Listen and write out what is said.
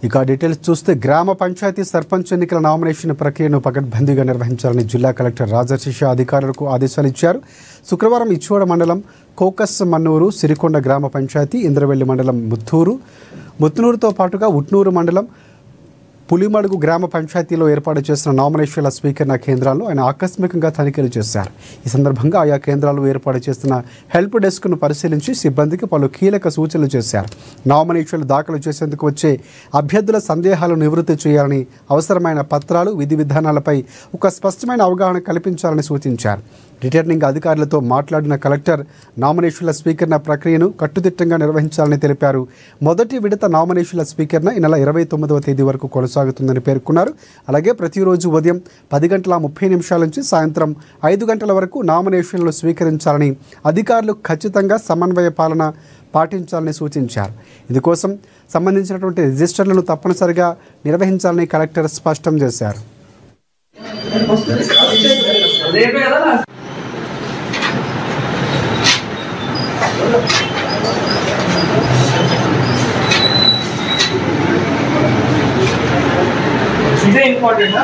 ఇక డీటెయిల్స్ చూస్తే గ్రామ పంచాయతీ సర్పంచ్ ఎన్నికల నామినేషన్ ప్రక్రియను పకడ్బందీగా నిర్వహించాలని జిల్లా కలెక్టర్ రాజశేష అధికారులకు ఆదేశాలు ఇచ్చారు. శుక్రవారం ఇచ్చోడ మండలం కోకస్ మన్నూరు సిరికొండ గ్రామ పంచాయతీ, ఇంద్రవెల్లి మండలం ముత్నూరుతో పాటుగా ఉట్నూరు మండలం పులిమడుగు గ్రామ పంచాయతీలో ఏర్పాటు చేసిన నామినేషన్ల స్వీకరణ కేంద్రాల్లో ఆయన ఆకస్మికంగా తనిఖీలు చేశారు. ఈ సందర్భంగా ఆయా కేంద్రాలు ఏర్పాటు చేస్తున్న హెల్ప్ డెస్క్ను పరిశీలించి సిబ్బందికి పలు కీలక సూచనలు చేశారు. నామినేషన్లు దాఖలు చేసేందుకు వచ్చే అభ్యర్థుల సందేహాలు నివృత్తి చేయాలని, అవసరమైన పత్రాలు, విధి విధానాలపై ఒక స్పష్టమైన అవగాహన కల్పించాలని సూచించారు. రిటర్నింగ్ అధికారులతో మాట్లాడిన కలెక్టర్ నామినేషన్ల స్వీకరణ ప్రక్రియను కట్టుదిట్టంగా నిర్వహించాలని తెలిపారు. మొదటి విడత నామినేషన్ల స్వీకరణ ఈ నెల 29వ తేదీ వరకు కొనసాగుతుందని పేర్కొన్నారు. అలాగే ప్రతిరోజు ఉదయం 10:30 నుంచి సాయంత్రం 5 గంటల వరకు నామినేషన్లు స్వీకరించాలని, అధికారులు ఖచ్చితంగా సమన్వయ పాలన పాటించాలని సూచించారు. ఇందుకోసం సంబంధించినటువంటి రిజిస్టర్లను తప్పనిసరిగా నిర్వహించాలని కలెక్టర్ స్పష్టం చేశారు. ఇదే ఇంపార్టెంట్.